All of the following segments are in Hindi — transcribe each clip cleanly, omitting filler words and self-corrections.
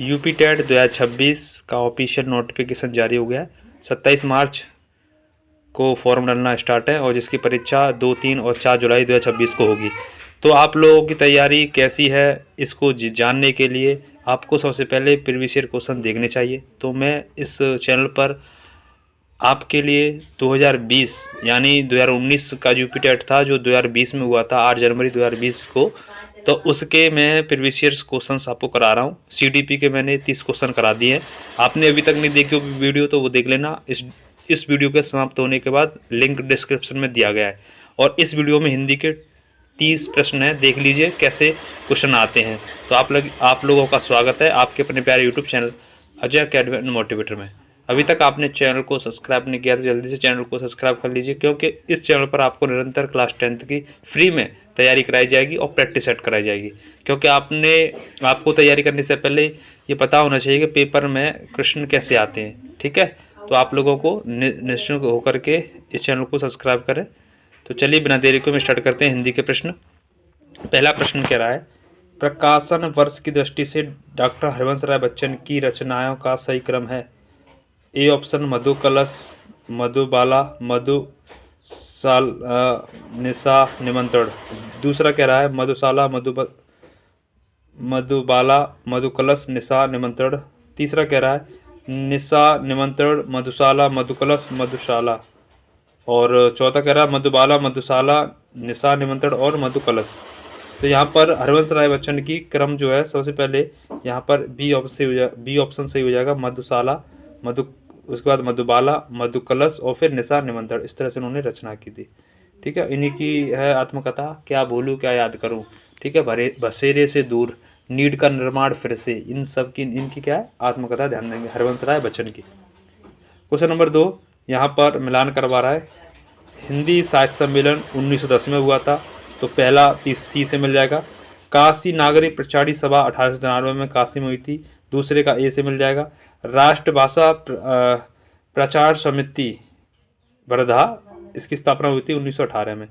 यूपी टेट 2026 का ऑफिशियल नोटिफिकेशन जारी हो गया है। 27 मार्च को फॉर्म डालना स्टार्ट है और जिसकी परीक्षा 2, 3 और 4 जुलाई 2026 को होगी। तो आप लोगों की तैयारी कैसी है, इसको जानने के लिए आपको सबसे पहले प्रीवियस ईयर क्वेश्चन देखने चाहिए। तो मैं इस चैनल पर आपके लिए 2020 यानी 2019 का यूपी टेट था जो 2020 में हुआ था 8 जनवरी 2020 को, तो उसके मैं प्रीवियस ईयर क्वेश्चंस आपको करा रहा हूँ। सीडीपी के मैंने 30 क्वेश्चन करा दिए हैं। आपने अभी तक नहीं देखी वीडियो तो वो देख लेना। इस वीडियो के समाप्त होने के बाद लिंक डिस्क्रिप्शन में दिया गया है। और इस वीडियो में हिंदी के 30 प्रश्न हैं, देख लीजिए कैसे क्वेश्चन आते हैं। तो आप लोगों का स्वागत है आपके अपने प्यारे YouTube channel Ajay academy and motivator में। अभी तक आपने चैनल को सब्सक्राइब नहीं किया तो जल्दी से चैनल को सब्सक्राइब कर लीजिए, क्योंकि इस चैनल पर आपको निरंतर क्लास 10th की फ्री में तैयारी कराई जाएगी और प्रैक्टिस सेट कराई जाएगी। क्योंकि आपको तैयारी करने से पहले ये पता होना चाहिए कि पेपर में क्वेश्चन कैसे आते हैं, ठीक है। तो आप लोगों को निश्चिंत होकर के इस चैनल को सब्सक्राइब करें। तो चलिए बिना देरी को हम स्टार्ट करते हैं हिंदी के प्रश्न। पहला प्रश्न कह रहा है, प्रकाशन वर्ष की दृष्टि से डॉक्टर हरिवंश राय बच्चन की रचनाओं का सही क्रम है। ए ऑप्शन मधु कलश, मधुबाला, निशा, निमंत्रण। दूसरा कह रहा है मधुशाला, मधुबाला, मधुकलश, निशा, निमंत्रण। तीसरा कह रहा है निशा, निमंत्रण, मधुशाला, मधुकलश, मधुशाला। और चौथा कह रहा है मधुबाला, मधुशाला, निशा, निमंत्रण और मधुकलश। तो यहाँ पर हरिवंश राय बच्चन की क्रम जो है सबसे पहले यहाँ पर बी ऑप्शन सही हो जाएगा, मधुशाला, उसके बाद मधुबाला, मधुकलश और फिर निशा, निमंत्रण। इस तरह से उन्होंने रचना की थी, ठीक है। इन्हीं की है आत्मकथा, क्या भूलूं क्या याद करूं, ठीक है। बसेरे से दूर, नीड का निर्माण फिर से, इन सब की इनकी क्या है आत्मकथा, ध्यान देंगे हरिवंश राय बच्चन की। क्वेश्चन नंबर 2 यहाँ पर मिलान करवा रहा है। हिंदी साहित्य सम्मेलन 1910 में हुआ था, तो पहला सी से मिल जाएगा। काशी नागरिक प्रचारी सभा 1893 में काशी में हुई थी, दूसरे का ए से मिल जाएगा। राष्ट्रभाषा प्रचार समिति वर्धा, इसकी स्थापना हुई थी 1918 में,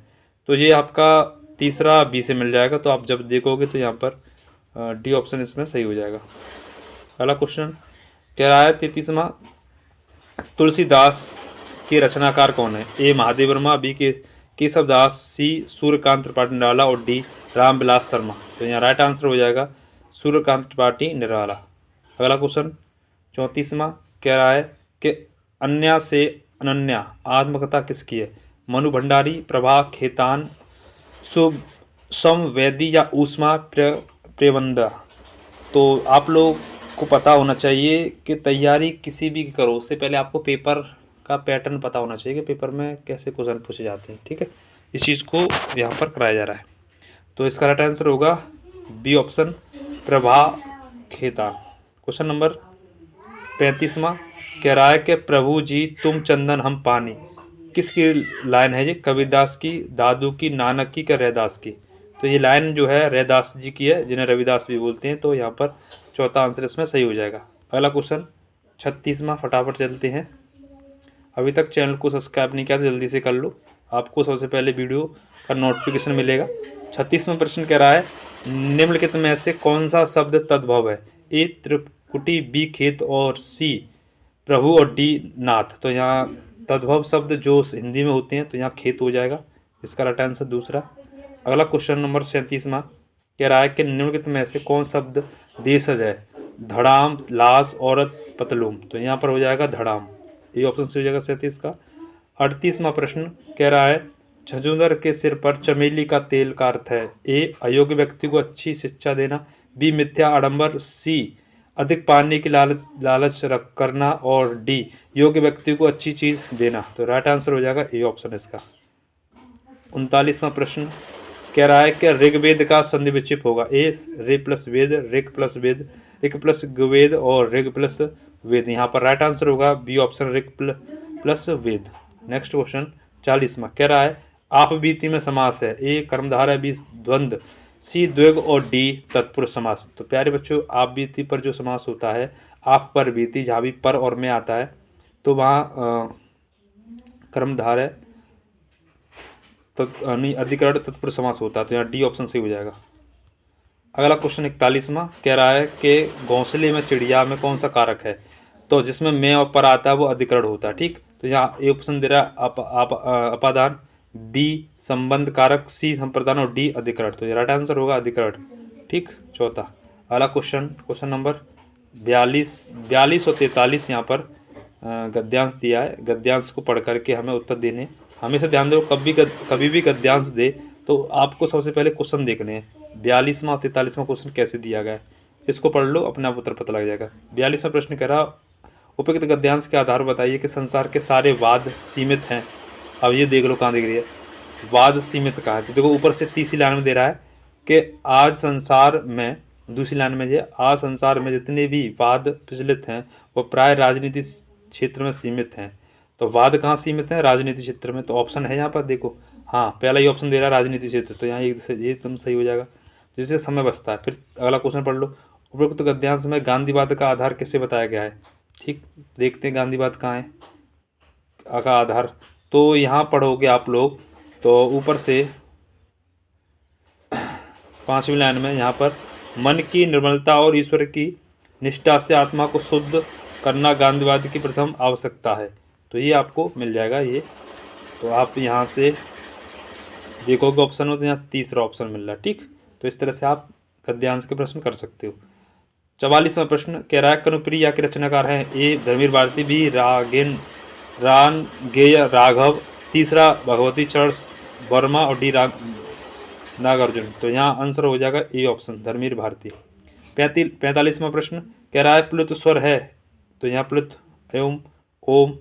तो ये आपका तीसरा बी से मिल जाएगा। तो आप जब देखोगे तो यहाँ पर डी ऑप्शन इसमें सही हो जाएगा। अगला क्वेश्चन कह रहा है 33वां, तुलसीदास के रचनाकार कौन है। ए महादेव वर्मा, बी के केशव दास, सी सूर्यकांत त्रिपाठी निराला और डी रामविलास शर्मा। तो यहाँ राइट आंसर हो जाएगा सूर्यकांत त्रिपाठी निराला। अगला क्वेश्चन 34वां कह रहा है कि अन्या से अनन्या आत्मकथा किसकी है। मनु भंडारी, प्रभा खेतान, समवेदी या ऊष्मा प्रेबंदा। तो आप लोग को पता होना चाहिए कि तैयारी किसी भी करो उससे पहले आपको पेपर का पैटर्न पता होना चाहिए कि पेपर में कैसे क्वेश्चन पूछे जाते हैं, ठीक है। इस चीज़ को यहाँ पर कराया जा रहा है। तो इसका राइट आंसर होगा B option, Prabha Khetan. Question number 35वां कह रहा है कि प्रभु जी तुम चंदन हम पानी, किसकी लाइन है ये। कबीरदास की, दादू की, नानक की, क्या रैदास की। तो ये लाइन जो है रैदास जी की है, जिन्हें रविदास भी बोलते हैं। तो यहाँ पर चौथा आंसर इसमें सही हो जाएगा। अगला क्वेश्चन 36वां, फटाफट चलते हैं। अभी तक चैनल को सब्सक्राइब नहीं किया तो जल्दी से कर लो, आपको सबसे पहले वीडियो का नोटिफिकेशन मिलेगा। 36वां प्रश्न कह रहा है निम्नलिखित में से कौन सा शब्द तद्भव है। ए त्रिपुटी, बी खेत और सी प्रभु और डी नाथ। तो यहाँ तद्भव शब्द जो हिंदी में होते हैं तो यहाँ खेत हो जाएगा, इसका राइट आंसर दूसरा। अगला क्वेश्चन नंबर 37वां कह रहा है कि निम्नलिखित में से कौन शब्द देशज है। धड़ाम, लाश, औरत, पतलूम। तो यहाँ पर हो जाएगा धड़ाम, ये ऑप्शन से हो जाएगा 37 का। 38वां प्रश्न कह रहा है झुंझुनर के सिर पर चमेली का तेल का अर्थ है। ए अयोग्य व्यक्ति को अच्छी शिक्षा देना, बी मिथ्या आडंबर, सी अधिक पाने की लालच रख करना और डी योग्य व्यक्ति को अच्छी चीज देना। तो राइट आंसर हो जाएगा ए ऑप्शन इसका। 39वां प्रश्न कह रहा है कि ऋग्वेद का संधि विच्छेद होगा। ए ऋ प्लस वेद, ऋग प्लस वेद, ऋग प्लस वेद और ऋग प्लस वेद। यहाँ पर राइट आंसर होगा बी ऑप्शन, ऋग प्लस वेद। नेक्स्ट क्वेश्चन 40वां कह रहा है आप बीती में समास है। ए कर्मधारय, बी द्वंद्व, सी द्विग और डी तत्पुरुष समास। तो प्यारे बच्चों आप बीती पर जो समास होता है, आप पर बीती, जहाँ भी पर और में आता है तो वहाँ कर्मधारय अधिकरण तत्पुरुष समास होता है। तो यहाँ डी ऑप्शन सही हो जाएगा। अगला क्वेश्चन 41वां कह रहा है कि घोंसले में चिड़िया में कौन सा कारक है। तो जिसमें में और पर आता है वो अधिकरण होता है। ठीक, तो यहाँ ए ऑप्शन दे रहा है अपादान, बी संबंध कारक, सी संप्रदान और डी अधिकरण। तो ये राइट आंसर होगा अधिकरण। ठीक, चौथा। अगला क्वेश्चन नंबर 42 और 43 यहाँ पर गद्यांश दिया है। गद्यांश को पढ़ करके हमें उत्तर देने। हमेशा ध्यान दो, कभी भी गद्यांश दे तो आपको सबसे पहले क्वेश्चन देखने हैं 42वां और 43वां क्वेश्चन कैसे दिया गया है। इसको पढ़ लो, अपने आप उत्तर पता लग जाएगा। 42वां प्रश्न कह रहा, उपयुक्त गद्यांश के आधार बताइए कि संसार के सारे वाद सीमित हैं। अब ये देख लो कहाँ दिख रही है, वाद सीमित कहाँ है। तो देखो ऊपर से तीसरी लाइन में दे रहा है कि आज संसार में, दूसरी लाइन में ये आज संसार में जितने भी वाद प्रचलित हैं वो प्राय राजनीति क्षेत्र में सीमित हैं। तो वाद कहाँ सीमित है, राजनीति क्षेत्र में। तो ऑप्शन है यहाँ पर देखो, हाँ पहला ही ऑप्शन दे रहा है राजनीति क्षेत्र, तो यहाँ ये एकदम सही हो जाएगा, जिससे समय बचता है। फिर अगला क्वेश्चन पढ़ लो, उपरोक्त गद्यांश में गांधीवाद का आधार किससे बताया गया है। ठीक, देखते हैं गांधीवाद कहाँ है का आधार। तो यहाँ पढ़ोगे आप लोग तो ऊपर से 5वीं लाइन में यहाँ पर मन की निर्मलता और ईश्वर की निष्ठा से आत्मा को शुद्ध करना गांधीवाद की प्रथम आवश्यकता है। तो ये आपको मिल जाएगा ये। तो आप यहाँ से देखोगे ऑप्शन हो तो यहाँ तीसरा ऑप्शन मिल रहा है। ठीक, तो इस तरह से आप गद्यांश के प्रश्न कर सकते हो। 44वां प्रश्न कह रहा है कनुप्रिया के रचनाकार हैं। ए धर्मवीर भारती, बी रान गेय राघव, तीसरा भगवती चरण वर्मा और डी नागार्जुन। तो यहाँ आंसर हो जाएगा ए ऑप्शन धर्मवीर भारती। 45वां प्रश्न कह रहा है प्लुत स्वर है। तो यहाँ प्लुत एवं ओम,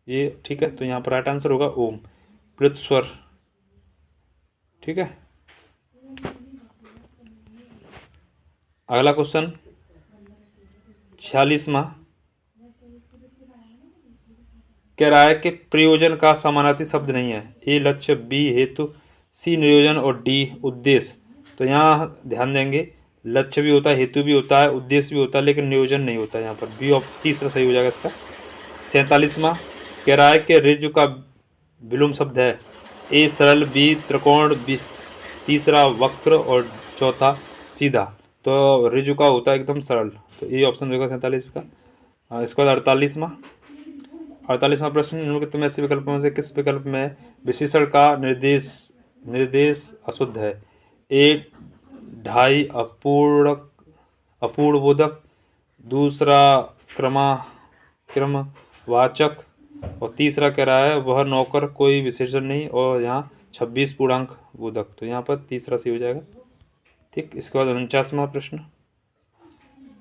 ये ठीक है। तो यहाँ पर राइट आंसर होगा ओम, प्लुत स्वर। ठीक है, अगला क्वेश्चन 46वां कह रहा है कि प्रयोजन का समानार्थी शब्द नहीं है। ए लक्ष्य, बी हेतु, सी नियोजन और डी उद्देश्य। तो यहाँ ध्यान देंगे, लक्ष्य भी होता है, हेतु भी होता है, उद्देश्य भी होता है, लेकिन नियोजन नहीं होता है यहाँ पर। बी तीसरा सही हो जाएगा इसका। 47वां कह रहा है कि ऋजु का विलोम शब्द है। ए सरल, बी त्रिकोण, बी तीसरा वक्र और चौथा सीधा। तो ऋजु का होता है एकदम सरल। तो ये ऑप्शन होगा 47 का। इसके बाद 48वां प्रश्न, निम्नलिखित में से विकल्पों से किस विकल्प में विशेषण का निर्देश अशुद्ध है। ए ढाई अपूर्णबोधक, दूसरा क्रमवाचक और तीसरा कह रहा है वह नौकर कोई विशेषण नहीं, और यहाँ 26 पूर्णांक बोधक। तो यहाँ पर तीसरा सही हो जाएगा। ठीक, इसके बाद 49वां प्रश्न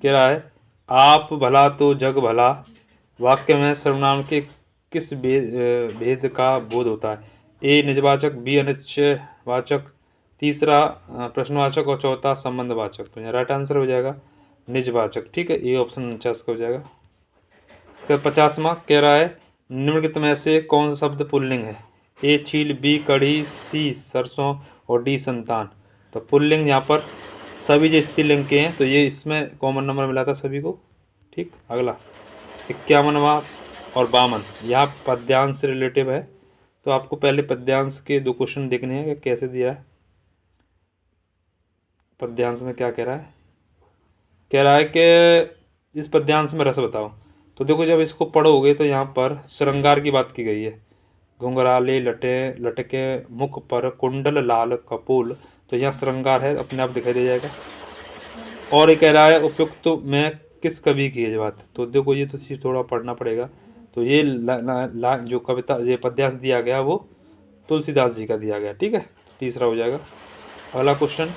कह रहा है आप भला तो जग भला वाक्य में सर्वनाम के किस भेद का बोध होता है। ए निजवाचक, बी अनिश्चयवाचक, तीसरा प्रश्नवाचक और चौथा संबंधवाचक। तो यहाँ राइट आंसर हो जाएगा निजवाचक। ठीक है, ये ऑप्शन 49 का हो जाएगा। फिर 50वां कह रहा है निम्नलिखित में से कौन सा शब्द पुल्लिंग है। ए चील, बी कढ़ी, सी सरसों और डी संतान। तो पुल्लिंग यहाँ पर सभी जो स्त्रीलिंग के हैं, तो ये इसमें कॉमन नंबर मिला था सभी को। ठीक, अगला 51वां और 52 यहाँ पद्यांश से रिलेटिव है। तो आपको पहले पद्यांश के 2 क्वेश्चन देखने हैं कि कैसे दिया है। पद्यांश में क्या कह रहा है, कह रहा है कि इस पद्यांश में रस बताओ। तो देखो जब इसको पढ़ोगे तो यहाँ पर श्रृंगार की बात की गई है। घुंघराले लटके मुख पर कुंडल लाल कपोल। तो यहाँ श्रृंगार है, अपने आप दिखाई दे जाएगा। और ये कह रहा है उपयुक्त में किस कवि की है बात। तो देखो ये तो चीज़ थोड़ा पढ़ना पड़ेगा। तो ये जो कविता, ये पद्यांश दिया गया वो तुलसीदास जी का दिया गया। ठीक है, तीसरा हो जाएगा। अगला क्वेश्चन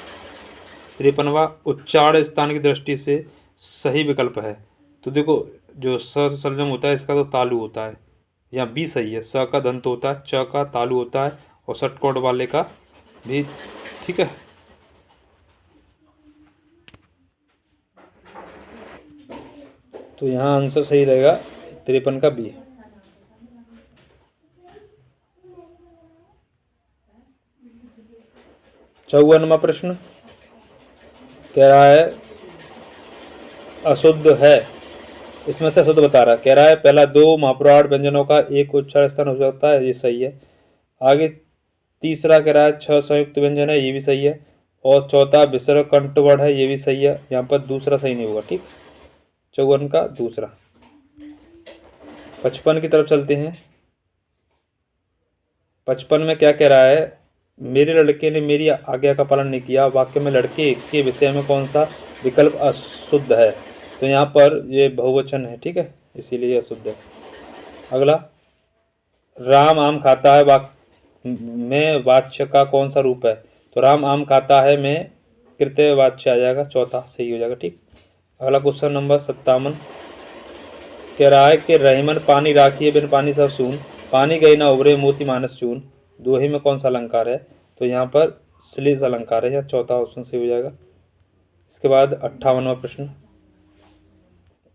53वां उच्चारण स्थान की दृष्टि से सही विकल्प है। तो देखो जो सर्जम होता है इसका तो तालु होता है, यहाँ बी सही है। स का दंत होता है, च का तालु होता है और षटकोण वाले का भी। ठीक है, तो यहाँ आंसर सही रहेगा 53 का बी। चौवनवा प्रश्न कह रहा है अशुद्ध है, इसमें से अशुद्ध बता रहा है। कह रहा है पहला 2 महापुराण व्यंजनों का एक उच्चारण स्थान हो सकता है, ये सही है। आगे तीसरा कह रहा है 6 संयुक्त व्यंजन है, ये भी सही है। और चौथा विसर्ग कंठवर्ण है, ये भी सही है, यहाँ पर दूसरा सही नहीं होगा। ठीक, 54 का दूसरा। 55 की तरफ चलते हैं। 55 में क्या कह रहा है, मेरे लड़के ने मेरी आज्ञा का पालन नहीं किया। वाक्य में लड़के के विषय में कौन सा विकल्प अशुद्ध है? तो यहाँ पर ये बहुवचन है, ठीक है, इसीलिए ये अशुद्ध है। अगला, राम आम खाता है में वाच्य का कौन सा रूप है? तो राम आम खाता है में कृत्य वाच्य आ जाएगा, चौथा सही हो जाएगा। ठीक, अगला क्वेश्चन नंबर 57 कह रहा है कि रहीमन पानी राखिए बिन पानी सब सून, पानी गई ना उबरे मोती मानस चून, दोहे में कौन सा अलंकार है? तो यहाँ पर श्लेष अलंकार है, यहाँ चौथा ऑप्शन सही हो जाएगा। इसके बाद 58वां प्रश्न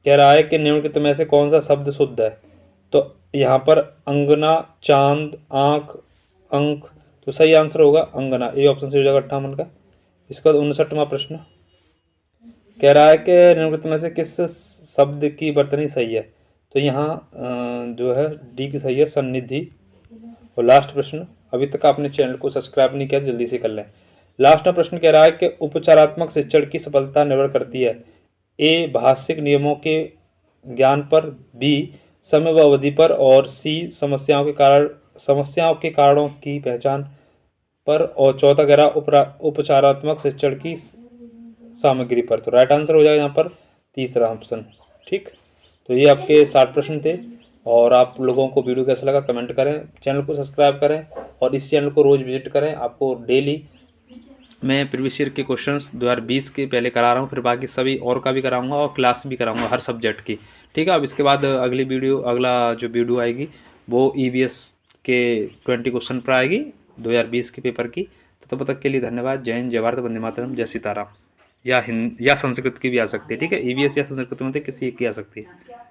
कह रहा है कि निम्नलिखित में से कौन सा शब्द शुद्ध है? तो यहाँ पर अंगना, चांद, आंख, अंक, तो सही आंसर होगा अंगना, ये ऑप्शन सही हो जाएगा 58 का। इसके बाद 59वां प्रश्न कह रहा है कि निम्नलिखित में से किस शब्द की वर्तनी सही है? तो यहाँ जो है डी की सही है, सन्निधि। और लास्ट प्रश्न, अभी तक आपने चैनल को सब्सक्राइब नहीं किया जल्दी से कर लें। लास्ट में प्रश्न कह रहा है कि उपचारात्मक शिक्षण की सफलता निर्भर करती है ए भाषिक नियमों के ज्ञान पर, बी समय व अवधि पर, और सी समस्याओं के कारणों की पहचान पर, और चौथा कह रहा उपचारात्मक शिक्षण की सामग्री पर। तो राइट आंसर हो जाएगा यहाँ पर तीसरा ऑप्शन। ठीक, तो ये आपके 60 प्रश्न थे। और आप लोगों को वीडियो कैसा लगा कमेंट करें, चैनल को सब्सक्राइब करें और इस चैनल को रोज़ विजिट करें। आपको डेली मैं प्रीवियस ईयर के क्वेश्चंस 2020 के पहले करा रहा हूँ, फिर बाकी सभी और का भी कराऊंगा और क्लास भी कराऊंगा हर सब्जेक्ट की। ठीक है, अब इसके बाद अगला जो वीडियो आएगी वो EVS के 20 क्वेश्चन पर आएगी 2020 के पेपर की। तो तब तक के लिए धन्यवाद। जय हिंद, जय भारत, वंदे मातरम, जय सीताराम। या संस्कृत की भी आ सकती है। ठीक है, EVS या संस्कृत में से किसी एक की आ सकती है।